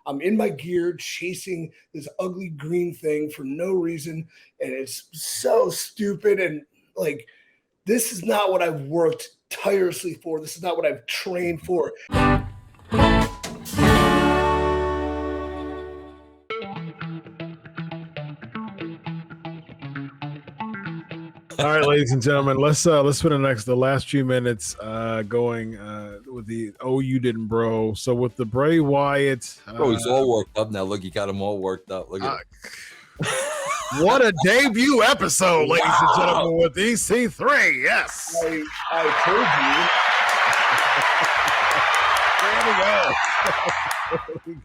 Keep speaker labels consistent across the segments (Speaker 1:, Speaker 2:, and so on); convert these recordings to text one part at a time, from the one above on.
Speaker 1: I'm in my gear chasing this ugly green thing for no reason. And it's so stupid. And like, this is not what I've worked tirelessly for. This is not what I've trained for.
Speaker 2: All right, ladies and gentlemen, let's spend the last few minutes going with the you didn't, bro. So with the Bray Wyatt,
Speaker 3: bro, he's all worked up now. Look, you got him all worked up. Look at
Speaker 2: what a debut episode, ladies and gentlemen, with EC3. Yes,
Speaker 1: I told you. There we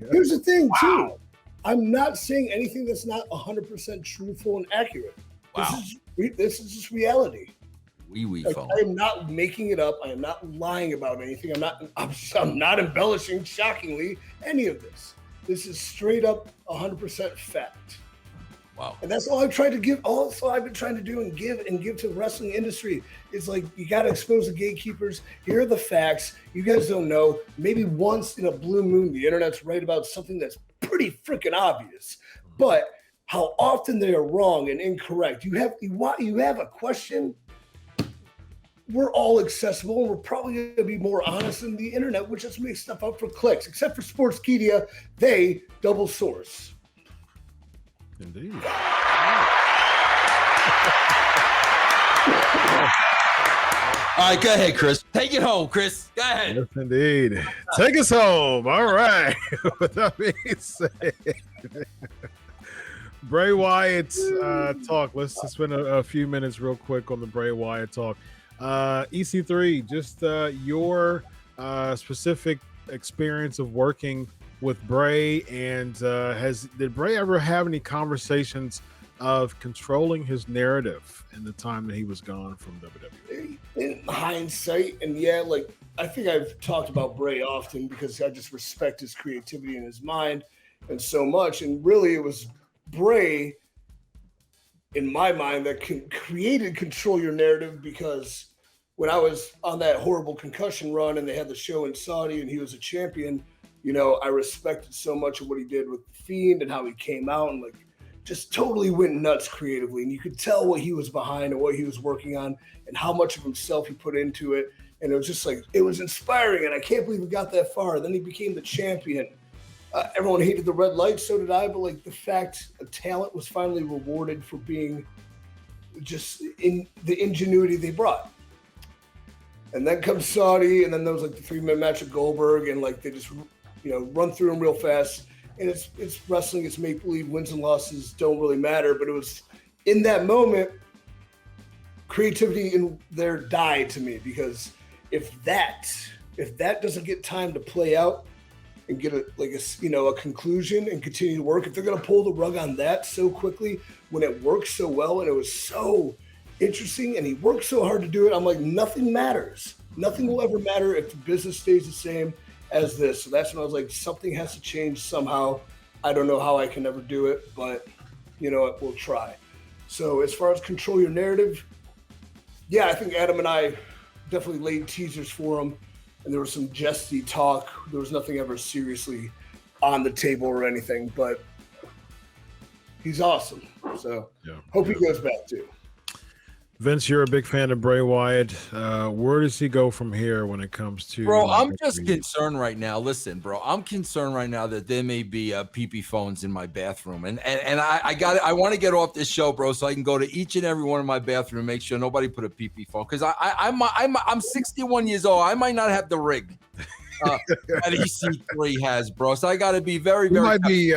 Speaker 1: go. Here's the thing, too. I'm not saying anything that's not 100% truthful and accurate.
Speaker 3: Wow.
Speaker 1: This is just reality.
Speaker 3: Like,
Speaker 1: I am not making it up. I am not lying about anything. I'm not embellishing, shockingly, any of this. This is straight up 100% fact.
Speaker 3: Wow.
Speaker 1: And that's all I've tried to give. All I've been trying to do and give to the wrestling industry. It's like, you got to expose the gatekeepers. Here are the facts. You guys don't know. Maybe once in a blue moon, the internet's right about something that's pretty freaking obvious. But how often they are wrong and incorrect. You have a question. We're all accessible, and we're probably going to be more honest than the internet, which just makes stuff up for clicks. Except for Sportskeeda, they double source.
Speaker 2: Indeed.
Speaker 3: All right, go ahead, Chris. Take it home, Chris. Go ahead.
Speaker 2: Yes, indeed. Take us home. All right. With that being said, Bray Wyatt talk. Let's spend a few minutes real quick on the Bray Wyatt talk. EC3, just your specific experience of working with Bray, and did Bray ever have any conversations of controlling his narrative in the time that he was gone from WWE?
Speaker 1: In hindsight, and I think I've talked about Bray often because I just respect his creativity and his mind and so much. And really, it was Bray, in my mind, that created Control Your Narrative, because when I was on that horrible concussion run and they had the show in Saudi and he was a champion, I respected so much of what he did with the Fiend and how he came out and just totally went nuts creatively. And you could tell what he was behind and what he was working on and how much of himself he put into it. And it was just it was inspiring. And I can't believe he got that far. Then he became the champion. Everyone hated the red light, so did I. But the fact a talent was finally rewarded for being just in the ingenuity they brought. And then comes Saudi, and then there was the 3-minute match of Goldberg, and they just run through them real fast. And it's wrestling, it's make believe, wins and losses don't really matter. But it was in that moment, creativity in there died to me, because if that doesn't get time to play out and get a conclusion and continue to work, if they're going to pull the rug on that so quickly when it works so well and it was so interesting and he worked so hard to do it, I'm like, nothing matters. Nothing will ever matter if the business stays the same as this. So that's when I was like, something has to change somehow. I don't know how I can ever do it, but we'll try. So as far as Control Your Narrative, I think Adam and I definitely laid teasers for him. And there was some jesty talk. There was nothing ever seriously on the table or anything, but he's awesome. So hope he goes back too.
Speaker 2: Vince, you're a big fan of Bray Wyatt. Where does he go from here when it comes to...
Speaker 3: Bro, I'm just concerned right now. Listen, bro, I'm concerned right now that there may be pee-pee phones in my bathroom. And I want to get off this show, bro, so I can go to each and every one of my bathroom and make sure nobody put a pee-pee phone. Because I'm 61 years old. I might not have the rig that EC3 has, bro. So I got to be very, very...
Speaker 2: You might be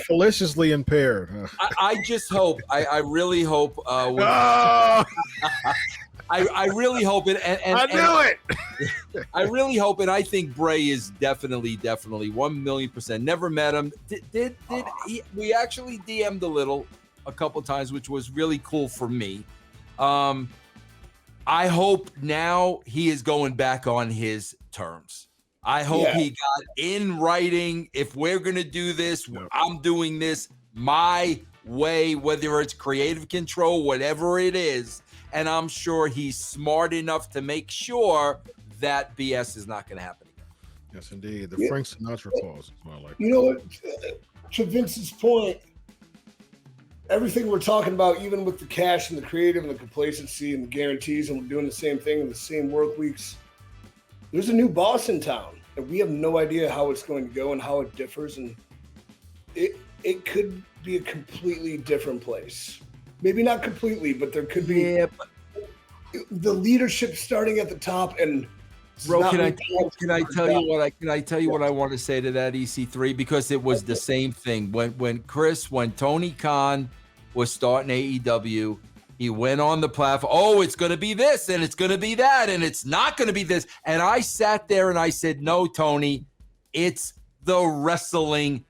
Speaker 2: feliciously impaired.
Speaker 3: I just hope, I really hope... I really hope it. And
Speaker 2: I knew it.
Speaker 3: I really hope it. I think Bray is definitely 1,000,000%. Never met him. We actually DM'd a couple times, which was really cool for me. I hope now he is going back on his terms. I hope he got in writing. If we're gonna do this, I'm doing this my way, whether it's creative control, whatever it is. And I'm sure he's smart enough to make sure that BS is not going to happen again.
Speaker 2: Yes, indeed. The
Speaker 1: Yeah.
Speaker 2: Frank Sinatra clause is what I like.
Speaker 1: You know what? To Vince's point, everything we're talking about, even with the cash and the creative and the complacency and the guarantees, and we're doing the same thing in the same work weeks, there's a new boss in town, and we have no idea how it's going to go and how it differs, and it could be a completely different place. Maybe not completely, but there could be the leadership starting at the top. And
Speaker 3: bro, can I tell you what I want to say to that, EC3? Because it was the same thing when Tony Khan was starting AEW. He went on the platform. Oh, it's going to be this and it's going to be that and it's not going to be this. And I sat there and I said, no, Tony, it's the wrestling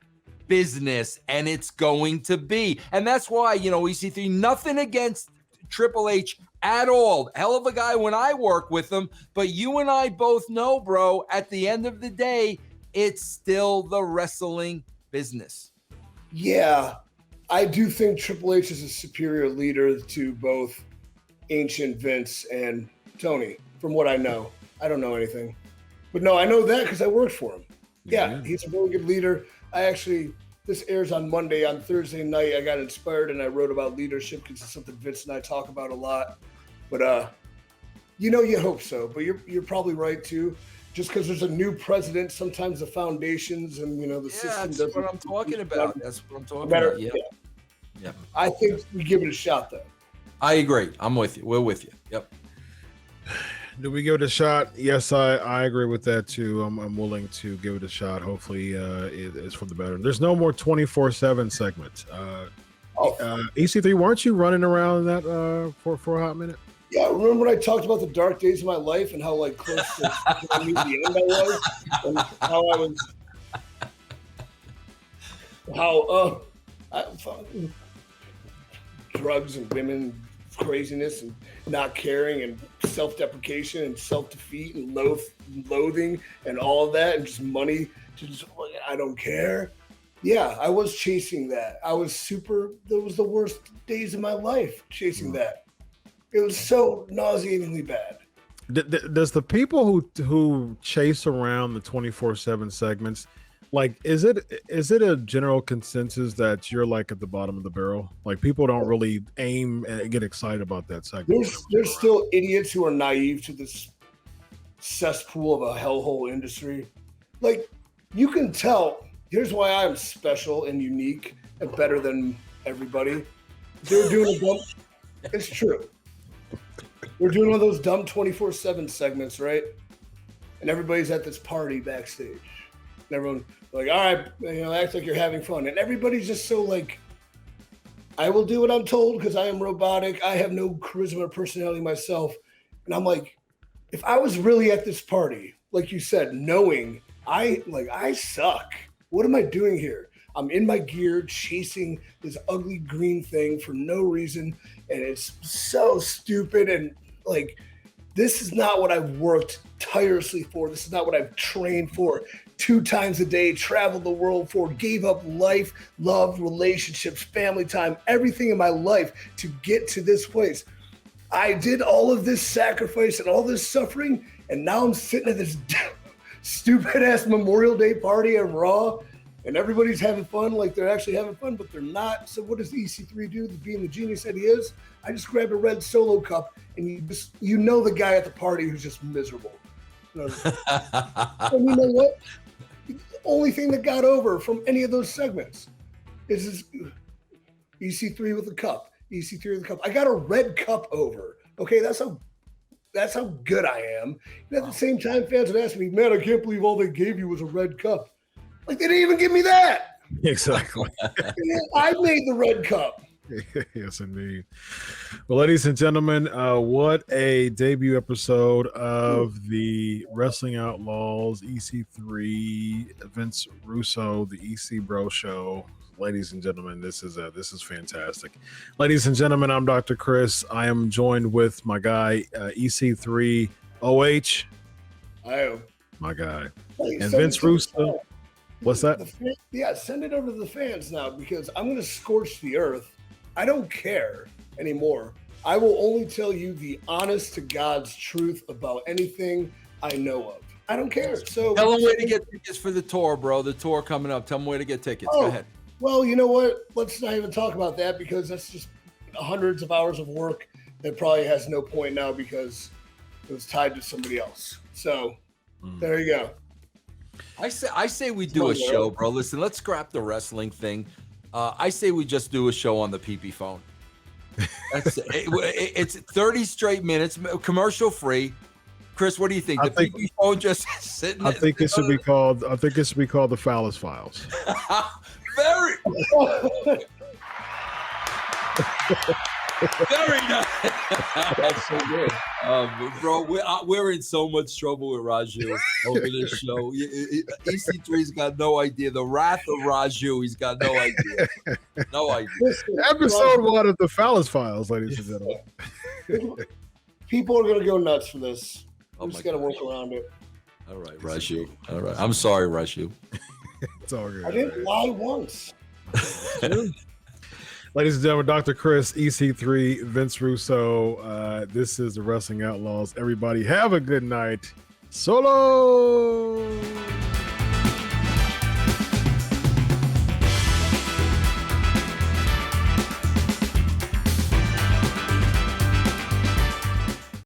Speaker 3: business and it's going to be. And that's why, EC3, nothing against Triple H at all. Hell of a guy when I work with him. But you and I both know, bro, at the end of the day, it's still the wrestling business.
Speaker 1: Yeah. I do think Triple H is a superior leader to both Ancient Vince and Tony, from what I know. I don't know anything. But no, I know that because I worked for him. Yeah, he's a really good leader. This airs on Monday. On Thursday night, I got inspired and I wrote about leadership because it's something Vince and I talk about a lot. But, you hope so. But you're probably right, too. Just because there's a new president, sometimes the foundations and, the system doesn't.
Speaker 3: That's what I'm talking about. Yeah.
Speaker 1: I think we give it a shot, though.
Speaker 3: I agree. I'm with you. We're with you. Yep.
Speaker 2: Do we give it a shot? Yes, I agree with that too. I'm willing to give it a shot. Hopefully, it's for the better. There's no more 24/7 segments. EC3, weren't you running around that for a hot minute?
Speaker 1: Yeah, remember when I talked about the dark days of my life and how close to the end I was, and how drugs and women, craziness and not caring and self-deprecation and self-defeat and loathing and all of that and just money to just I don't care. Yeah, I was chasing that. That was the worst days of my life chasing that. It was so nauseatingly bad.
Speaker 2: Does the people who chase around the 24/7 segments, is it a general consensus that you're at the bottom of the barrel? People don't really aim and get excited about that segment.
Speaker 1: There's still idiots who are naive to this cesspool of a hellhole industry. You can tell. Here's why I'm special and unique and better than everybody. They're doing a dumb. It's true. We're doing one of those dumb 24/7 segments, right? And everybody's at this party backstage. And everyone all right, act like you're having fun. And everybody's just so I will do what I'm told because I am robotic. I have no charisma or personality myself. And I'm if I was really at this party, like you said, knowing I suck. What am I doing here? I'm in my gear chasing this ugly green thing for no reason. And it's so stupid. And this is not what I've worked tirelessly for. This is not what I've trained for. 2 times a day, traveled the world for, gave up life, love, relationships, family time, everything in my life to get to this place. I did all of this sacrifice and all this suffering, and now I'm sitting at this stupid ass Memorial Day party at Raw, and everybody's having fun like they're actually having fun, but they're not. So what does EC3 do? Being the genius that he is, I just grabbed a red Solo cup, and you know the guy at the party who's just miserable. And you know what? The only thing that got over from any of those segments is this EC3 with a cup. EC3 with a cup. I got a red cup over. Okay, that's how good I am. And at the same time, fans would ask me, man, I can't believe all they gave you was a red cup. They didn't even give me that.
Speaker 2: Exactly.
Speaker 1: I made the red cup.
Speaker 2: Yes, indeed. Well, ladies and gentlemen, what a debut episode of the Wrestling Outlaws, EC3, Vince Russo, the EC Bro Show. Ladies and gentlemen, this is fantastic. Ladies and gentlemen, I'm Dr. Chris. I am joined with my guy, EC3 OH. My guy. And Vince Russo. What's that?
Speaker 1: Send it over to the fans now because I'm going to scorch the earth. I don't care anymore. I will only tell you the honest to God's truth about anything I know of. I don't care. So
Speaker 3: tell them where to get tickets for the tour, bro. The tour coming up. Tell them where to get tickets. Go ahead.
Speaker 1: Well, you know what? Let's not even talk about that because that's just hundreds of hours of work that probably has no point now because it was tied to somebody else. So there you go.
Speaker 3: I say we do a show, bro. Listen, let's scrap the wrestling thing. I say we just do a show on the PP phone. That's it's 30 straight minutes, commercial free. Chris, what do you think? The PP phone just sitting.
Speaker 2: I think it should be called. I think it should be called the Phallus Files.
Speaker 3: Very. Very nice. That's so good. Bro, we're in so much trouble with Raju over this show. EC3's got no idea. The wrath of Raju, he's got no idea. No idea.
Speaker 2: Episode 1 of the Phallus Files, ladies and gentlemen.
Speaker 1: People are going to go nuts for this.
Speaker 3: Oh,
Speaker 1: I'm just going to work around it.
Speaker 3: All right, Raju. All right. I'm sorry, Raju.
Speaker 2: It's all good.
Speaker 1: I didn't lie once.
Speaker 2: Ladies and gentlemen, Dr. Chris, EC3, Vince Russo. This is the Wrestling Outlaws. Everybody have a good night. Solo!